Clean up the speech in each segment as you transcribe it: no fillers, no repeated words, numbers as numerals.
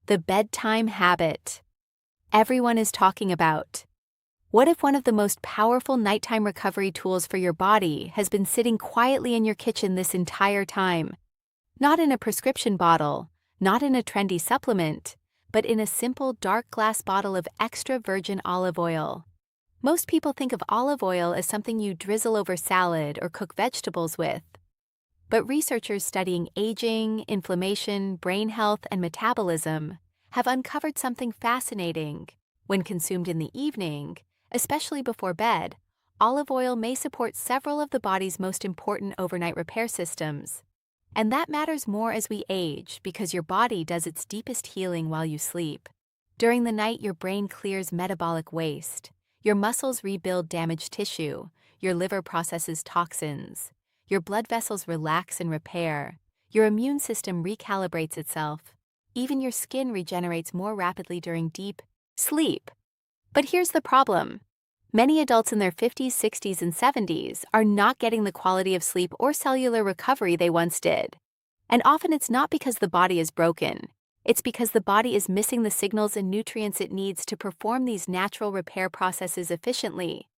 The bedtime habit. Everyone is talking about. What if one of the most powerful nighttime recovery tools for your body has been sitting quietly in your kitchen this entire time? Not in a prescription bottle, not in a trendy supplement, but in a simple dark glass bottle of extra virgin olive oil. Most people think of olive oil as something you drizzle over salad or cook vegetables with. But researchers studying aging, inflammation, brain health, and metabolism have uncovered something fascinating. When consumed in the evening, especially before bed, olive oil may support several of the body's most important overnight repair systems. And that matters more as we age because your body does its deepest healing while you sleep. During the night, your brain clears metabolic waste, your muscles rebuild damaged tissue, your liver processes toxins. Your blood vessels relax and repair. Your immune system recalibrates itself. Even your skin regenerates more rapidly during deep sleep. But here's the problem. Many adults in their 50s, 60s, and 70s are not getting the quality of sleep or cellular recovery they once did. And often it's not because the body is broken. It's because the body is missing the signals and nutrients it needs to perform these natural repair processes efficiently.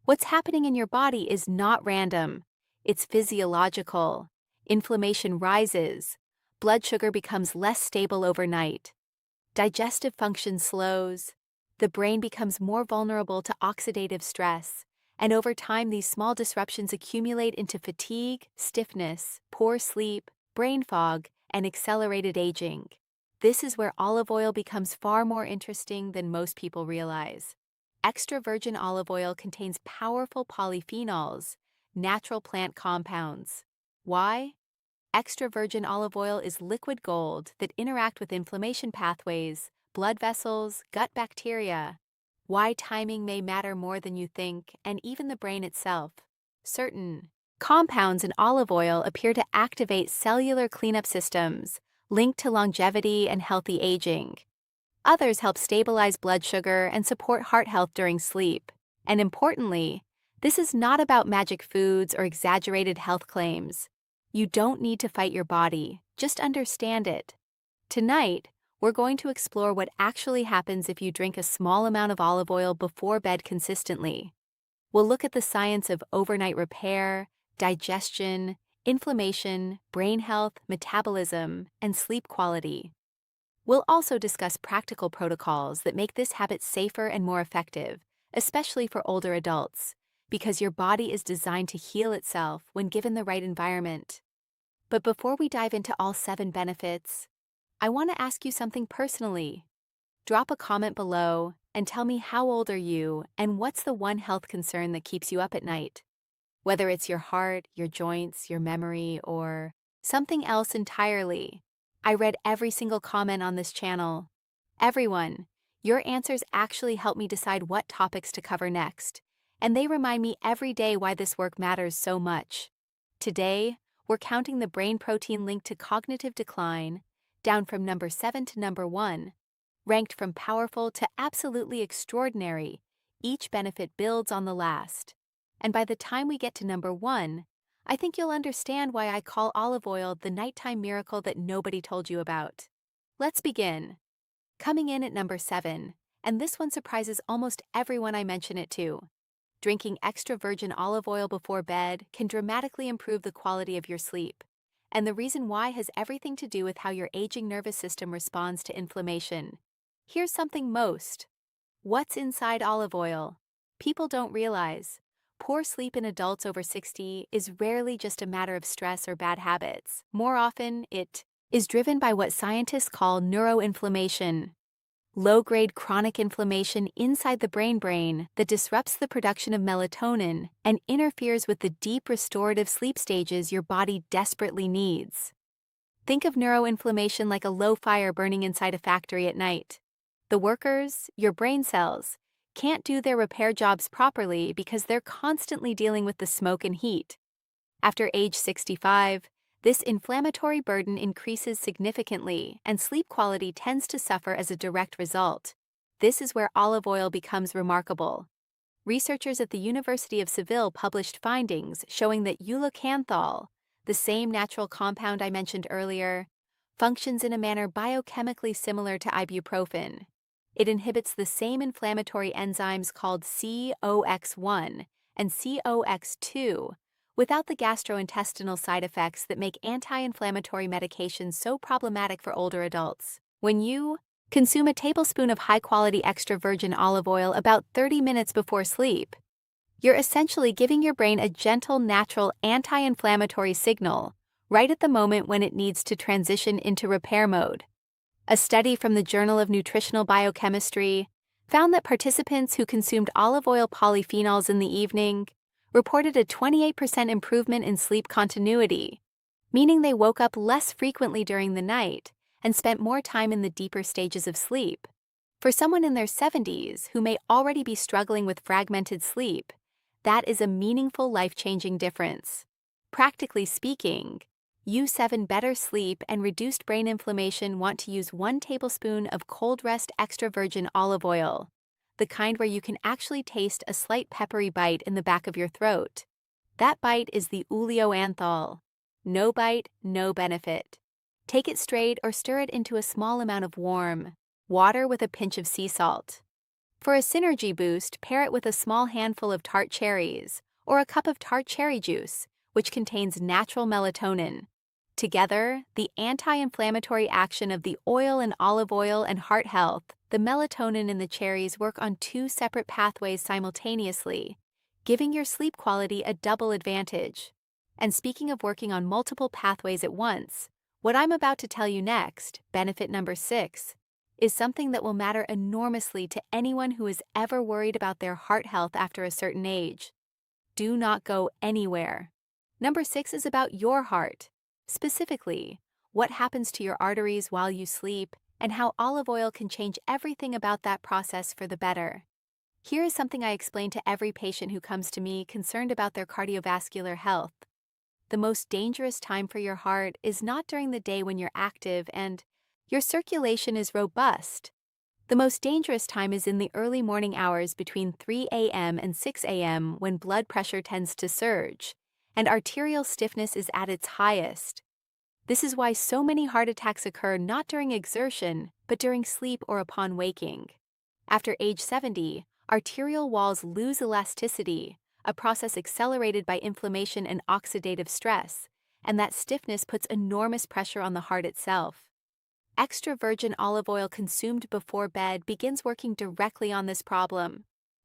What's happening in your body is not random. It's physiological. Inflammation rises. Blood sugar becomes less stable overnight. Digestive function slows. The brain becomes more vulnerable to oxidative stress. And over time, these small disruptions accumulate into fatigue, stiffness, poor sleep, brain fog, and accelerated aging. This is where olive oil becomes far more interesting than most people realize. Extra virgin olive oil contains powerful polyphenols, natural plant compounds. Why? Extra virgin olive oil is liquid gold that interact with inflammation pathways, blood vessels, gut bacteria. Why timing may matter more than you think, and even the brain itself. Certain compounds in olive oil appear to activate cellular cleanup systems, linked to longevity and healthy aging. Others help stabilize blood sugar and support heart health during sleep. And importantly, this is not about magic foods or exaggerated health claims. You don't need to fight your body, just understand it. Tonight, we're going to explore what actually happens if you drink a small amount of olive oil before bed consistently. We'll look at the science of overnight repair, digestion, inflammation, brain health, metabolism, and sleep quality. We'll also discuss practical protocols that make this habit safer and more effective, especially for older adults, because your body is designed to heal itself when given the right environment. But before we dive into all 7 benefits, I want to ask you something personally. Drop a comment below and tell me how old are you and what's the one health concern that keeps you up at night? Whether it's your heart, your joints, your memory, or something else entirely. I read every single comment on this channel. Everyone, your answers actually help me decide what topics to cover next, and they remind me every day why this work matters so much. Today, we're counting the brain protein linked to cognitive decline, down from number 7 to number 1. Ranked from powerful to absolutely extraordinary, each benefit builds on the last. And by the time we get to number 1, I think you'll understand why I call olive oil the nighttime miracle that nobody told you about. Let's begin. Coming in at number 7, and this one surprises almost everyone I mention it to. Drinking extra virgin olive oil before bed can dramatically improve the quality of your sleep. And the reason why has everything to do with how your aging nervous system responds to inflammation. Here's something what's inside olive oil? People don't realize. Poor sleep in adults over 60 is rarely just a matter of stress or bad habits. More often, it is driven by what scientists call neuroinflammation. Low-grade chronic inflammation inside the brain that disrupts the production of melatonin and interferes with the deep restorative sleep stages your body desperately needs. Think of neuroinflammation like a low fire burning inside a factory at night. The workers, your brain cells, can't do their repair jobs properly because they're constantly dealing with the smoke and heat. After age 65, this inflammatory burden increases significantly, and sleep quality tends to suffer as a direct result. This is where olive oil becomes remarkable. Researchers at the University of Seville published findings showing that ulacantol, the same natural compound I mentioned earlier, functions in a manner biochemically similar to ibuprofen. It inhibits the same inflammatory enzymes called COX-1 and COX-2 without the gastrointestinal side effects that make anti-inflammatory medications so problematic for older adults. When you consume a tablespoon of high-quality extra virgin olive oil about 30 minutes before sleep, you're essentially giving your brain a gentle, natural anti-inflammatory signal right at the moment when it needs to transition into repair mode. A study from the Journal of Nutritional Biochemistry found that participants who consumed olive oil polyphenols in the evening reported a 28% improvement in sleep continuity, meaning they woke up less frequently during the night and spent more time in the deeper stages of sleep. For someone in their 70s who may already be struggling with fragmented sleep, that is a meaningful life-changing difference. Practically speaking, U7 better sleep and reduced brain inflammation want to use 1 tablespoon of cold rest extra virgin olive oil, the kind where you can actually taste a slight peppery bite in the back of your throat. That bite is the oleoanthol. No bite, no benefit. Take it straight or stir it into a small amount of warm water with a pinch of sea salt. For a synergy boost, pair it with a small handful of tart cherries or a cup of tart cherry juice, which contains natural melatonin. Together, the anti-inflammatory action of the oil and olive oil and heart health, the melatonin in the cherries work on 2 separate pathways simultaneously, giving your sleep quality a double advantage. And speaking of working on multiple pathways at once, what I'm about to tell you next, benefit number 6, is something that will matter enormously to anyone who is ever worried about their heart health after a certain age. Do not go anywhere. Number 6 is about your heart. Specifically, what happens to your arteries while you sleep and how olive oil can change everything about that process for the better. Here is something I explain to every patient who comes to me concerned about their cardiovascular health. The most dangerous time for your heart is not during the day when you're active and your circulation is robust. The most dangerous time is in the early morning hours between 3 a.m. and 6 a.m. when blood pressure tends to surge and arterial stiffness is at its highest. This is why so many heart attacks occur not during exertion, but during sleep or upon waking. After age 70, arterial walls lose elasticity, a process accelerated by inflammation and oxidative stress, and that stiffness puts enormous pressure on the heart itself. Extra virgin olive oil consumed before bed begins working directly on this problem.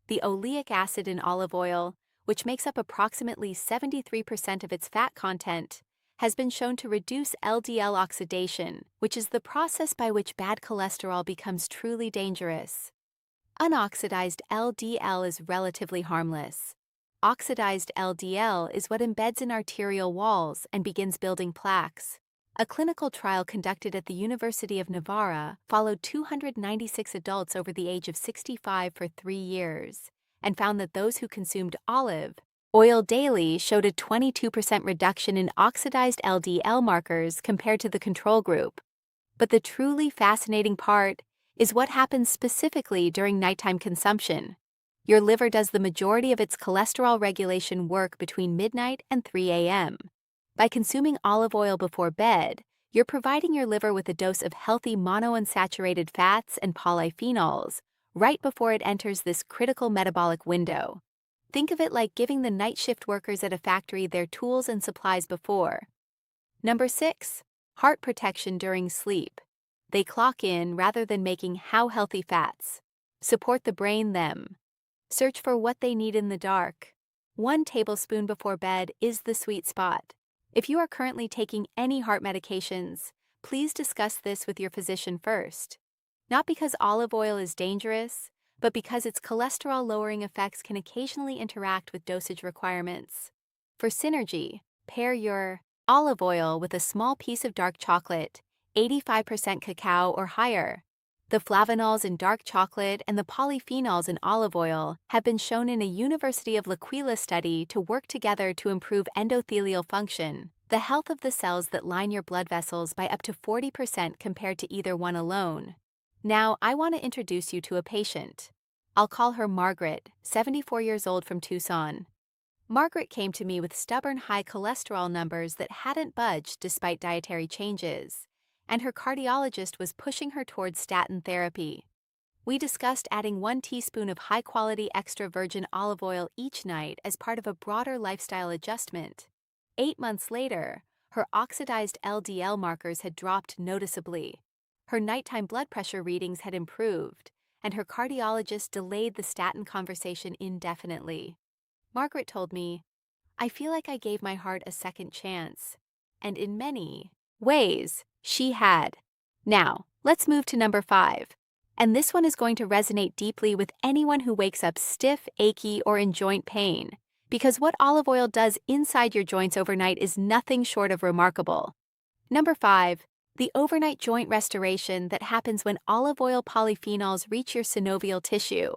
The oleic acid in olive oil, which makes up approximately 73% of its fat content, has been shown to reduce LDL oxidation, which is the process by which bad cholesterol becomes truly dangerous. Unoxidized LDL is relatively harmless. Oxidized LDL is what embeds in arterial walls and begins building plaques. A clinical trial conducted at the University of Navarra followed 296 adults over the age of 65 for 3 years and found that those who consumed olive oil daily showed a 22% reduction in oxidized LDL markers compared to the control group. But the truly fascinating part is what happens specifically during nighttime consumption. Your liver does the majority of its cholesterol regulation work between midnight and 3 a.m. By consuming olive oil before bed, you're providing your liver with a dose of healthy monounsaturated fats and polyphenols right before it enters this critical metabolic window. Think of it like giving the night shift workers at a factory their tools and supplies before. Number 6, heart protection during sleep. They clock in rather than making how healthy fats. Support the brain them. Search for what they need in the dark. 1 tablespoon before bed is the sweet spot. If you are currently taking any heart medications, please discuss this with your physician first. Not because olive oil is dangerous, but because its cholesterol-lowering effects can occasionally interact with dosage requirements. For synergy, pair your olive oil with a small piece of dark chocolate, 85% cacao or higher. The flavonols in dark chocolate and the polyphenols in olive oil have been shown in a University of L'Aquila study to work together to improve endothelial function, the health of the cells that line your blood vessels by up to 40% compared to either one alone. Now, I want to introduce you to a patient. I'll call her Margaret, 74 years old from Tucson. Margaret came to me with stubborn high cholesterol numbers that hadn't budged despite dietary changes, and her cardiologist was pushing her towards statin therapy. We discussed adding 1 teaspoon of high-quality extra virgin olive oil each night as part of a broader lifestyle adjustment. 8 months later, her oxidized LDL markers had dropped noticeably. Her nighttime blood pressure readings had improved, and her cardiologist delayed the statin conversation indefinitely. Margaret told me, "I feel like I gave my heart a second chance." And in many ways, she had. Now, let's move to number 5. And this one is going to resonate deeply with anyone who wakes up stiff, achy, or in joint pain, because what olive oil does inside your joints overnight is nothing short of remarkable. Number 5. The overnight joint restoration that happens when olive oil polyphenols reach your synovial tissue.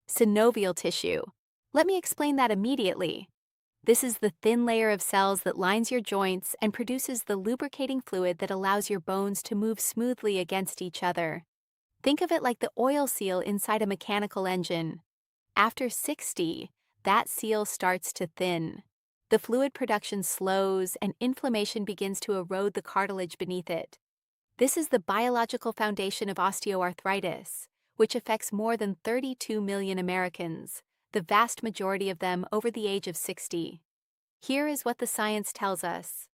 Synovial tissue. Let me explain that immediately. This is the thin layer of cells that lines your joints and produces the lubricating fluid that allows your bones to move smoothly against each other. Think of it like the oil seal inside a mechanical engine. After 60, that seal starts to thin. The fluid production slows and inflammation begins to erode the cartilage beneath it. This is the biological foundation of osteoarthritis, which affects more than 32 million Americans, the vast majority of them over the age of 60. Here is what the science tells us.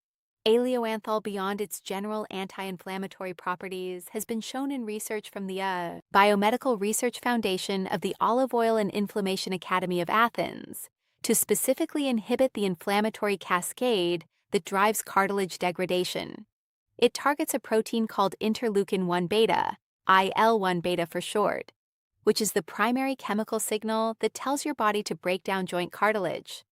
Aleoanthol, beyond its general anti-inflammatory properties, has been shown in research from the Biomedical Research Foundation of the Olive Oil and Inflammation Academy of Athens to specifically inhibit the inflammatory cascade that drives cartilage degradation. It targets a protein called interleukin-1 beta, IL-1 beta for short, which is the primary chemical signal that tells your body to break down joint cartilage.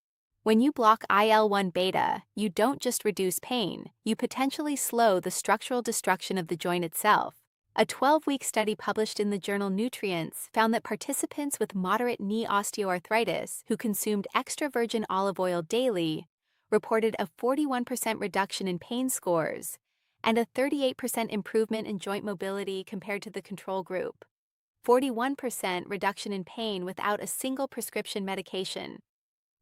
When you block IL-1 beta, you don't just reduce pain, you potentially slow the structural destruction of the joint itself. A 12-week study published in the journal Nutrients found that participants with moderate knee osteoarthritis who consumed extra virgin olive oil daily reported a 41% reduction in pain scores and a 38% improvement in joint mobility compared to the control group. 41% reduction in pain without a single prescription medication.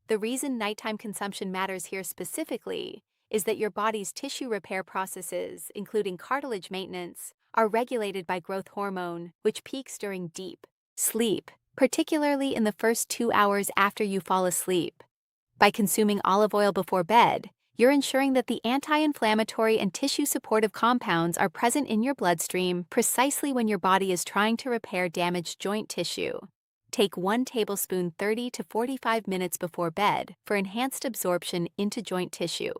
The reason nighttime consumption matters here specifically is that your body's tissue repair processes, including cartilage maintenance, are regulated by growth hormone, which peaks during deep sleep, particularly in the first 2 hours after you fall asleep. By consuming olive oil before bed, you're ensuring that the anti-inflammatory and tissue-supportive compounds are present in your bloodstream precisely when your body is trying to repair damaged joint tissue. Take 1 tablespoon 30 to 45 minutes before bed for enhanced absorption into joint tissue.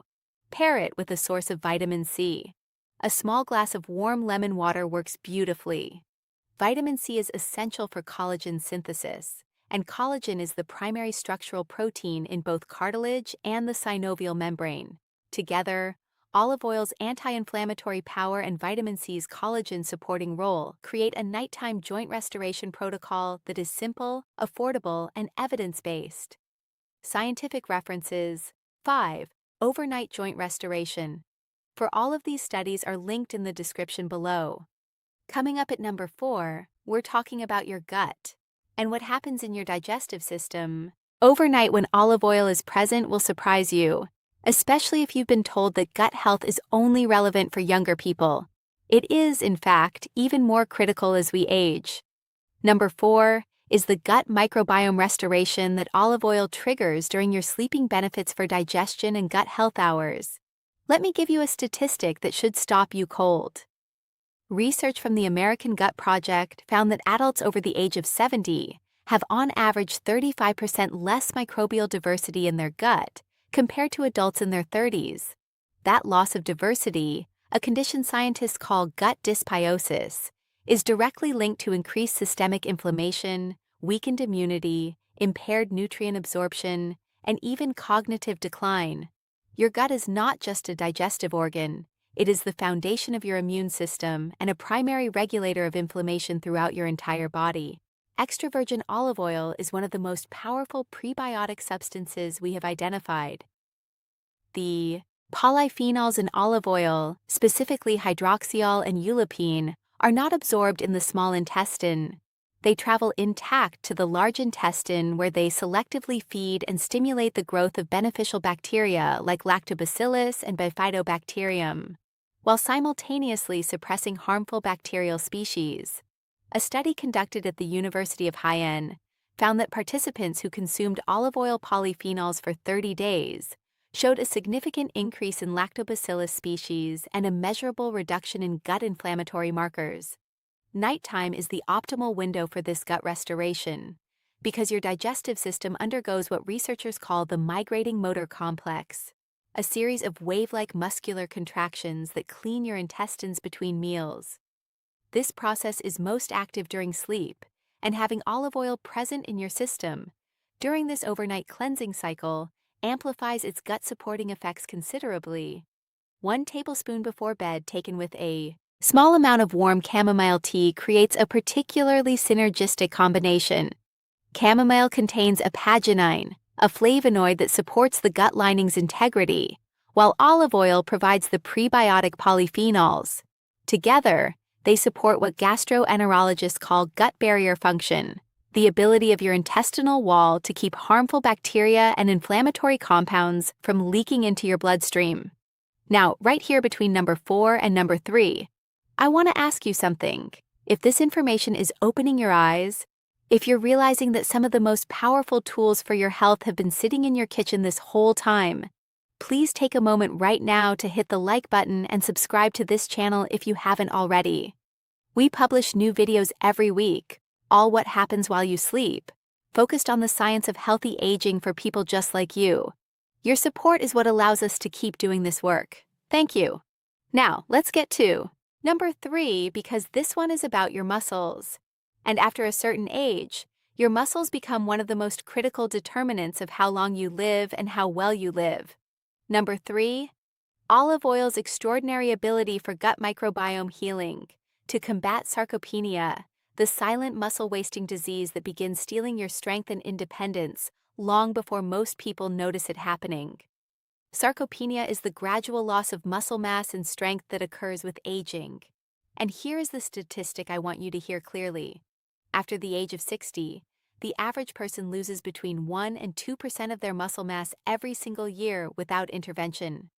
Pair it with a source of vitamin C. A small glass of warm lemon water works beautifully. Vitamin C is essential for collagen synthesis, and collagen is the primary structural protein in both cartilage and the synovial membrane. Together, olive oil's anti-inflammatory power and vitamin C's collagen-supporting role create a nighttime joint restoration protocol that is simple, affordable, and evidence-based. Scientific references. 5. Overnight joint restoration. For all of these studies are linked in the description below. Coming up at number 4, we're talking about your gut and what happens in your digestive system overnight when olive oil is present will surprise you, especially if you've been told that gut health is only relevant for younger people. It is, in fact, even more critical as we age. Number 4 is the gut microbiome restoration that olive oil triggers during your sleeping benefits for digestion and gut health hours. Let me give you a statistic that should stop you cold. Research from the American Gut Project found that adults over the age of 70 have on average 35% less microbial diversity in their gut compared to adults in their 30s. That loss of diversity, a condition scientists call gut dysbiosis, is directly linked to increased systemic inflammation, weakened immunity, impaired nutrient absorption, and even cognitive decline. Your gut is not just a digestive organ. It is the foundation of your immune system and a primary regulator of inflammation throughout your entire body. Extra virgin olive oil is one of the most powerful prebiotic substances we have identified. The polyphenols in olive oil, specifically hydroxyol and ulipine, are not absorbed in the small intestine. They travel intact to the large intestine where they selectively feed and stimulate the growth of beneficial bacteria like lactobacillus and bifidobacterium. while simultaneously suppressing harmful bacterial species. A study conducted at the University of Haiyan found that participants who consumed olive oil polyphenols for 30 days showed a significant increase in lactobacillus species and a measurable reduction in gut inflammatory markers. Nighttime is the optimal window for this gut restoration because your digestive system undergoes what researchers call the migrating motor complex, a series of wave-like muscular contractions that clean your intestines between meals. This process is most active during sleep, and having olive oil present in your system during this overnight cleansing cycle amplifies its gut-supporting effects considerably. 1 tablespoon before bed taken with a small amount of warm chamomile tea creates a particularly synergistic combination. Chamomile contains apaginine, a flavonoid that supports the gut lining's integrity, while olive oil provides the prebiotic polyphenols. Together, they support what gastroenterologists call gut barrier function, the ability of your intestinal wall to keep harmful bacteria and inflammatory compounds from leaking into your bloodstream. Now, right here between number 4 and number 3, I want to ask you something. If this information is opening your eyes, if you're realizing that some of the most powerful tools for your health have been sitting in your kitchen this whole time, please take a moment right now to hit the like button and subscribe to this channel if you haven't already. We publish new videos every week, all what happens while you sleep, focused on the science of healthy aging for people just like you. Your support is what allows us to keep doing this work. Thank you. Now, let's get to number 3, because this one is about your muscles. And after a certain age, your muscles become one of the most critical determinants of how long you live and how well you live. Number 3, olive oil's extraordinary ability for gut microbiome healing to combat sarcopenia, the silent muscle-wasting disease that begins stealing your strength and independence long before most people notice it happening. Sarcopenia is the gradual loss of muscle mass and strength that occurs with aging. And here is the statistic I want you to hear clearly. After the age of 60, the average person loses between 1 and 2% of their muscle mass every single year without intervention.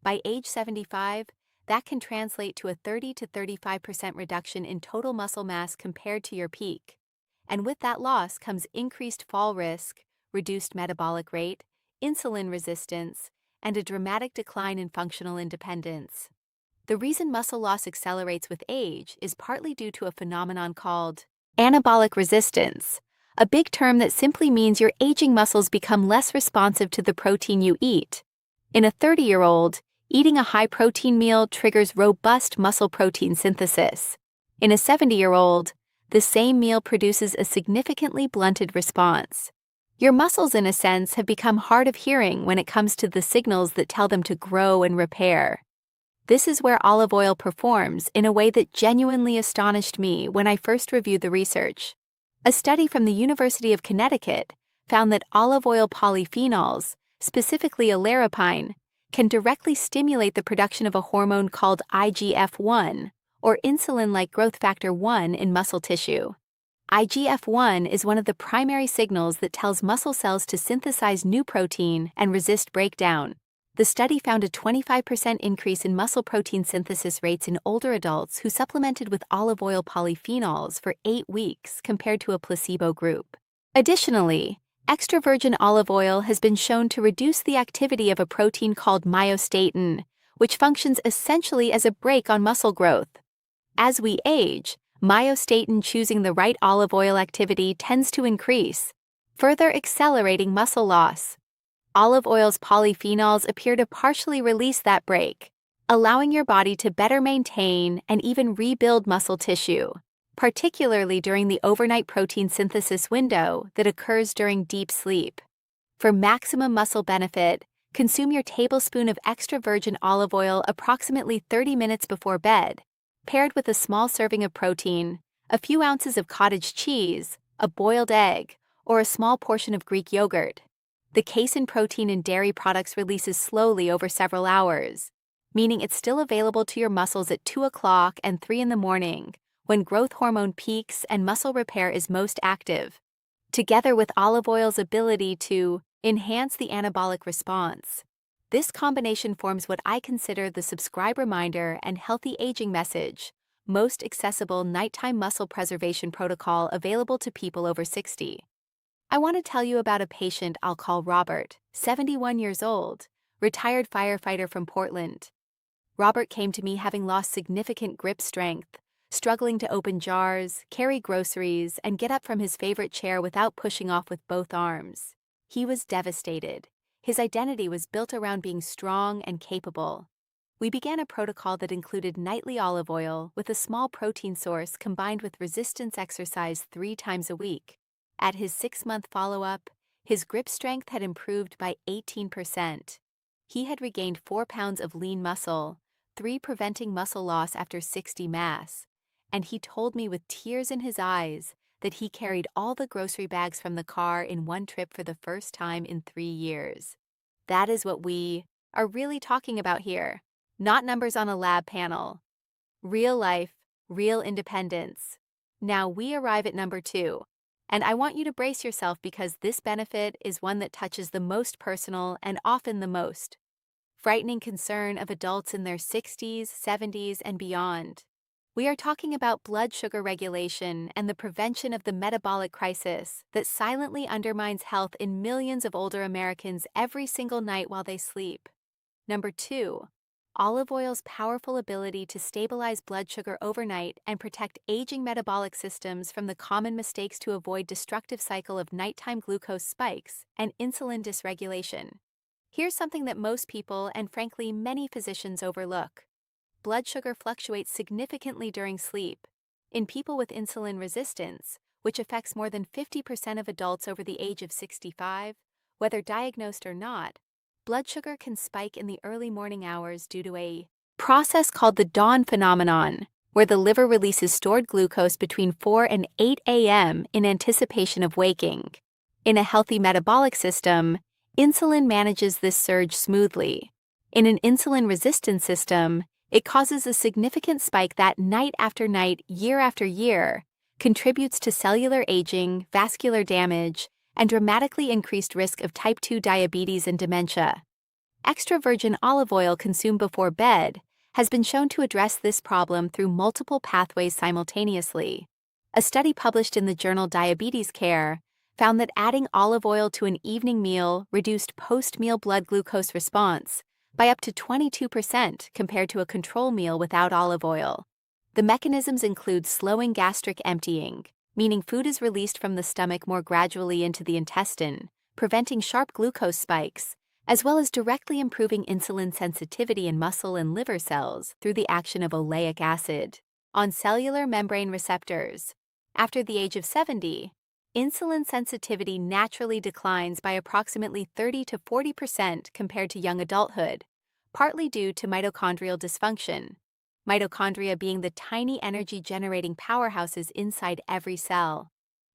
By age 75, that can translate to a 30 to 35% reduction in total muscle mass compared to your peak. And with that loss comes increased fall risk, reduced metabolic rate, insulin resistance, and a dramatic decline in functional independence. The reason muscle loss accelerates with age is partly due to a phenomenon called anabolic resistance, a big term that simply means your aging muscles become less responsive to the protein you eat. In a 30-year-old, eating a high-protein meal triggers robust muscle protein synthesis. In a 70-year-old, the same meal produces a significantly blunted response. Your muscles, in a sense, have become hard of hearing when it comes to the signals that tell them to grow and repair. This is where olive oil performs in a way that genuinely astonished me when I first reviewed the research. A study from the University of Connecticut found that olive oil polyphenols, specifically alerapine, can directly stimulate the production of a hormone called IGF-1, or insulin-like growth factor 1 in muscle tissue. IGF-1 is one of the primary signals that tells muscle cells to synthesize new protein and resist breakdown. The study found a 25% increase in muscle protein synthesis rates in older adults who supplemented with olive oil polyphenols for 8 weeks compared to a placebo group. Additionally, extra virgin olive oil has been shown to reduce the activity of a protein called myostatin, which functions essentially as a brake on muscle growth. As we age, myostatin choosing the right olive oil activity tends to increase, further accelerating muscle loss. Olive oil's polyphenols appear to partially release that brake, allowing your body to better maintain and even rebuild muscle tissue, particularly during the overnight protein synthesis window that occurs during deep sleep. For maximum muscle benefit, consume your tablespoon of extra virgin olive oil approximately 30 minutes before bed, paired with a small serving of protein, a few ounces of cottage cheese, a boiled egg, or a small portion of Greek yogurt. The casein protein in dairy products releases slowly over several hours, meaning it's still available to your muscles at 2 o'clock and 3 in the morning, when growth hormone peaks and muscle repair is most active. Together with olive oil's ability to enhance the anabolic response, This combination forms what I consider the subscribe reminder and healthy aging message, most accessible nighttime muscle preservation protocol available to people over 60. I want to tell you about a patient I'll call Robert, 71 years old, retired firefighter from Portland. Robert came to me having lost significant grip strength, struggling to open jars, carry groceries, and get up from his favorite chair without pushing off with both arms. He was devastated. His identity was built around being strong and capable. We began a protocol that included nightly olive oil with a small protein source combined with resistance exercise 3 times a week. At his 6-month follow-up, his grip strength had improved by 18%. He had regained 4 pounds of lean muscle, 3 preventing muscle loss after 60 mass, and he told me with tears in his eyes that he carried all the grocery bags from the car in one trip for the first time in 3 years. That is what we are really talking about here, not numbers on a lab panel. Real life, real independence. Now we arrive at number 2, and I want you to brace yourself because this benefit is one that touches the most personal and often the most frightening concern of adults in their 60s, 70s, and beyond. We are talking about blood sugar regulation and the prevention of the metabolic crisis that silently undermines health in millions of older Americans every single night while they sleep. Number 2, olive oil's powerful ability to stabilize blood sugar overnight and protect aging metabolic systems from the common mistakes to avoid destructive cycle of nighttime glucose spikes and insulin dysregulation. Here's something that most people and frankly many physicians overlook. Blood sugar fluctuates significantly during sleep. In people with insulin resistance, which affects more than 50% of adults over the age of 65, whether diagnosed or not, blood sugar can spike in the early morning hours due to a process called the dawn phenomenon, where the liver releases stored glucose between 4 and 8 a.m. in anticipation of waking. In a healthy metabolic system, insulin manages this surge smoothly. In an insulin-resistant system, it causes a significant spike that night after night, year after year, contributes to cellular aging, vascular damage, and dramatically increased risk of type 2 diabetes and dementia. Extra virgin olive oil consumed before bed has been shown to address this problem through multiple pathways simultaneously. A study published in the journal Diabetes Care found that adding olive oil to an evening meal reduced post-meal blood glucose response by up to 22% compared to a control meal without olive oil. The mechanisms include slowing gastric emptying, meaning food is released from the stomach more gradually into the intestine, preventing sharp glucose spikes, as well as directly improving insulin sensitivity in muscle and liver cells through the action of oleic acid on cellular membrane receptors. After the age of 70, insulin sensitivity naturally declines by approximately 30 to 40% compared to young adulthood, partly due to mitochondrial dysfunction. Mitochondria being the tiny energy-generating powerhouses inside every cell.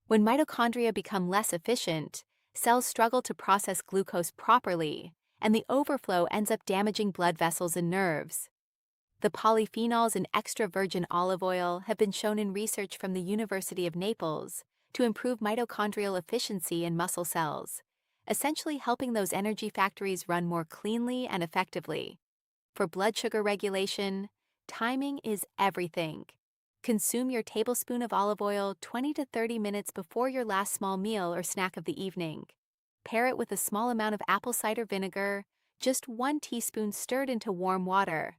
When mitochondria become less efficient, cells struggle to process glucose properly, and the overflow ends up damaging blood vessels and nerves. The polyphenols in extra virgin olive oil have been shown in research from the University of Naples to improve mitochondrial efficiency in muscle cells, essentially helping those energy factories run more cleanly and effectively. For blood sugar regulation, timing is everything. Consume your tablespoon of olive oil 20 to 30 minutes before your last small meal or snack of the evening. Pair it with a small amount of apple cider vinegar, just 1 teaspoon stirred into warm water.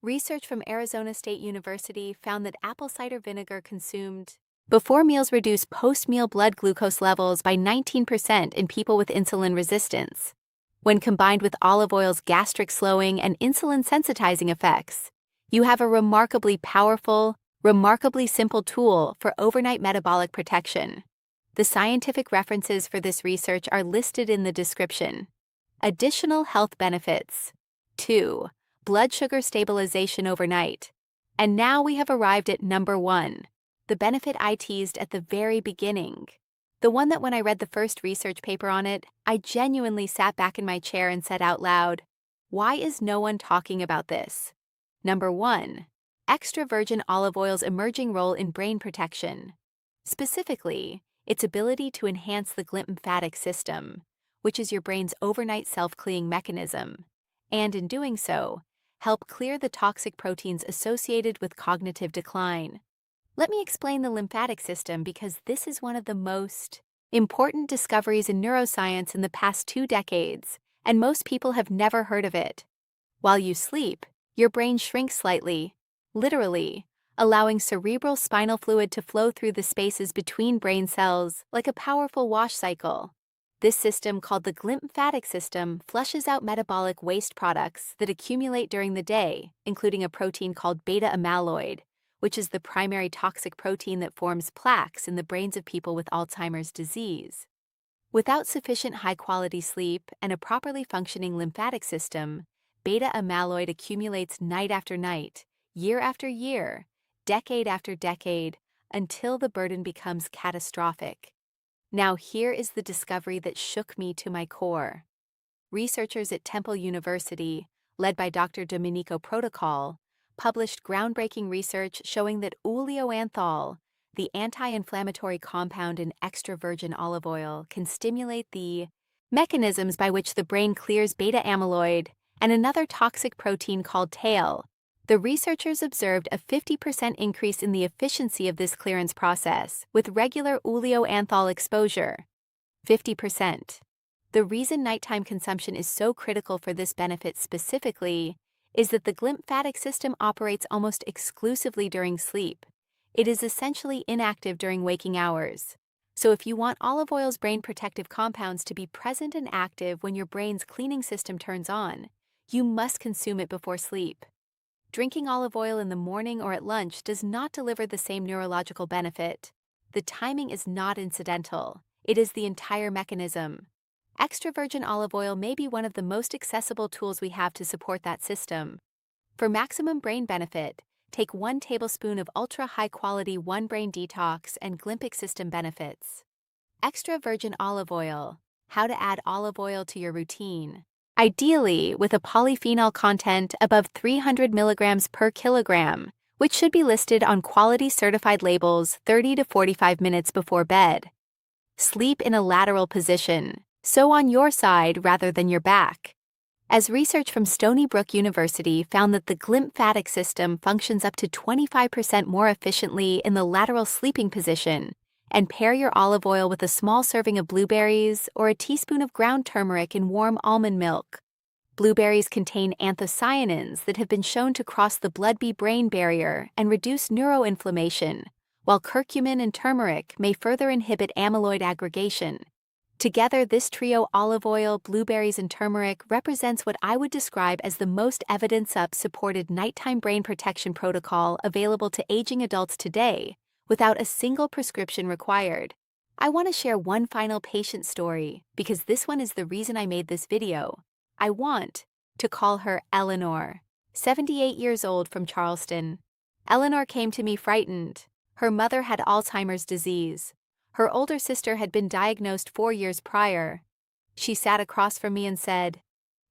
Research from Arizona State University found that apple cider vinegar consumed before meals reduced post-meal blood glucose levels by 19% in people with insulin resistance. When combined with olive oil's gastric slowing and insulin sensitizing effects, you have a remarkably powerful, remarkably simple tool for overnight metabolic protection. The scientific references for this research are listed in the description. Additional health benefits. 2. Blood sugar stabilization overnight. And now we have arrived at number 1. The benefit I teased at the very beginning. The one that when I read the first research paper on it, I genuinely sat back in my chair and said out loud, why is no one talking about this? Number 1. Extra virgin olive oil's emerging role in brain protection. Specifically, its ability to enhance the glymphatic system, which is your brain's overnight self-cleaning mechanism, and in doing so, help clear the toxic proteins associated with cognitive decline. Let me explain the lymphatic system because this is one of the most important discoveries in neuroscience in the past 2 decades, and most people have never heard of it. While you sleep, your brain shrinks slightly, literally, allowing cerebral spinal fluid to flow through the spaces between brain cells like a powerful wash cycle. This system, called the lymphatic system, flushes out metabolic waste products that accumulate during the day, including a protein called beta amyloid, which is the primary toxic protein that forms plaques in the brains of people with Alzheimer's disease. Without sufficient high-quality sleep and a properly functioning lymphatic system, beta amyloid accumulates night after night, year after year, decade after decade, until the burden becomes catastrophic. Now here is the discovery that shook me to my core. Researchers at Temple University, led by Dr. Domenico Protocol, published groundbreaking research showing that oleoanthol, the anti-inflammatory compound in extra virgin olive oil, can stimulate the mechanisms by which the brain clears beta amyloid and another toxic protein called tau. The researchers observed a 50% increase in the efficiency of this clearance process with regular oleoanthol exposure. 50%. The reason nighttime consumption is so critical for this benefit specifically is that the lymphatic system operates almost exclusively during sleep. It is essentially inactive during waking hours. So if you want olive oil's brain protective compounds to be present and active when your brain's cleaning system turns on, you must consume it before sleep. Drinking olive oil in the morning or at lunch does not deliver the same neurological benefit. The timing is not incidental. It is the entire mechanism. Extra virgin olive oil may be one of the most accessible tools we have to support that system. For maximum brain benefit, take 1 tablespoon of ultra-high-quality One Brain Detox and Glymphic System benefits. Extra virgin olive oil. How to add olive oil to your routine. Ideally, with a polyphenol content above 300 milligrams per kilogram, which should be listed on quality certified labels 30 to 45 minutes before bed. Sleep in a lateral position, so on your side rather than your back. As research from Stony Brook University found that the lymphatic system functions up to 25% more efficiently in the lateral sleeping position, and pair your olive oil with a small serving of blueberries or a teaspoon of ground turmeric in warm almond milk. Blueberries contain anthocyanins that have been shown to cross the blood-brain barrier and reduce neuroinflammation, while curcumin and turmeric may further inhibit amyloid aggregation. Together, this trio, olive oil, blueberries, and turmeric, represents what I would describe as the most evidence-supported nighttime brain protection protocol available to aging adults today, without a single prescription required. I want to share one final patient story because this one is the reason I made this video. I want to call her Eleanor, 78 years old, from Charleston. Eleanor came to me frightened. Her mother had Alzheimer's disease. Her older sister had been diagnosed 4 years prior. She sat across from me and said,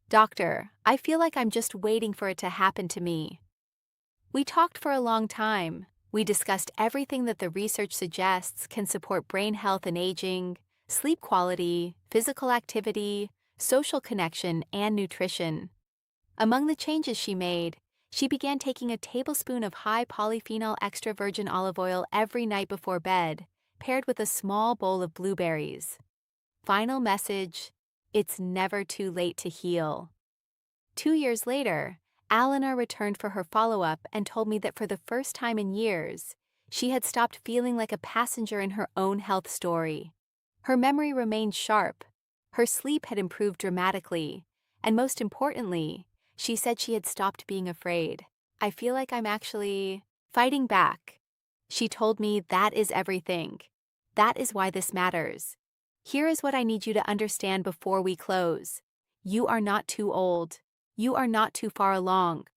"Doctor, I feel like I'm just waiting for it to happen to me." We talked for a long time. We discussed everything that the research suggests can support brain health and aging, sleep quality, physical activity, social connection, and nutrition. Among the changes she made, she began taking a tablespoon of high polyphenol extra virgin olive oil every night before bed, paired with a small bowl of blueberries. Final message: it's never too late to heal. 2 years later, Eleanor returned for her follow-up and told me that for the first time in years, she had stopped feeling like a passenger in her own health story. Her memory remained sharp, her sleep had improved dramatically, and most importantly, she said she had stopped being afraid. "I feel like I'm actually fighting back." She told me that is everything. That is why this matters. Here is what I need you to understand before we close. You are not too old. You are not too far along.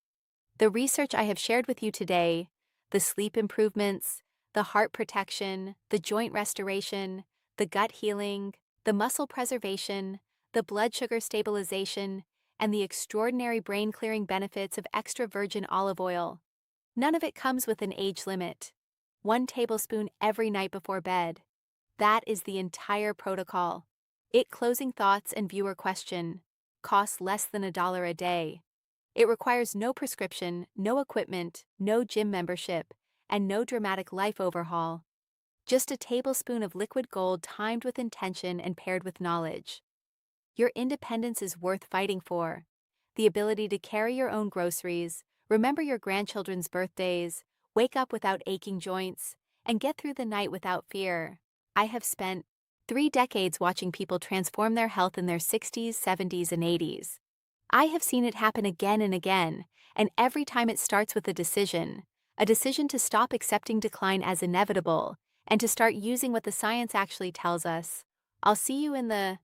The research I have shared with you today, the sleep improvements, the heart protection, the joint restoration, the gut healing, the muscle preservation, the blood sugar stabilization, and the extraordinary brain-clearing benefits of extra virgin olive oil. None of it comes with an age limit. 1 tablespoon every night before bed. That is the entire protocol. Closing thoughts and viewer question. costs less than $1 a day. It requires no prescription, no equipment, no gym membership, and no dramatic life overhaul. Just a tablespoon of liquid gold timed with intention and paired with knowledge. Your independence is worth fighting for. The ability to carry your own groceries, remember your grandchildren's birthdays, wake up without aching joints, and get through the night without fear. I have spent 3 decades watching people transform their health in their 60s, 70s, and 80s. I have seen it happen again and again, and every time it starts with a decision to stop accepting decline as inevitable and to start using what the science actually tells us. I'll see you in the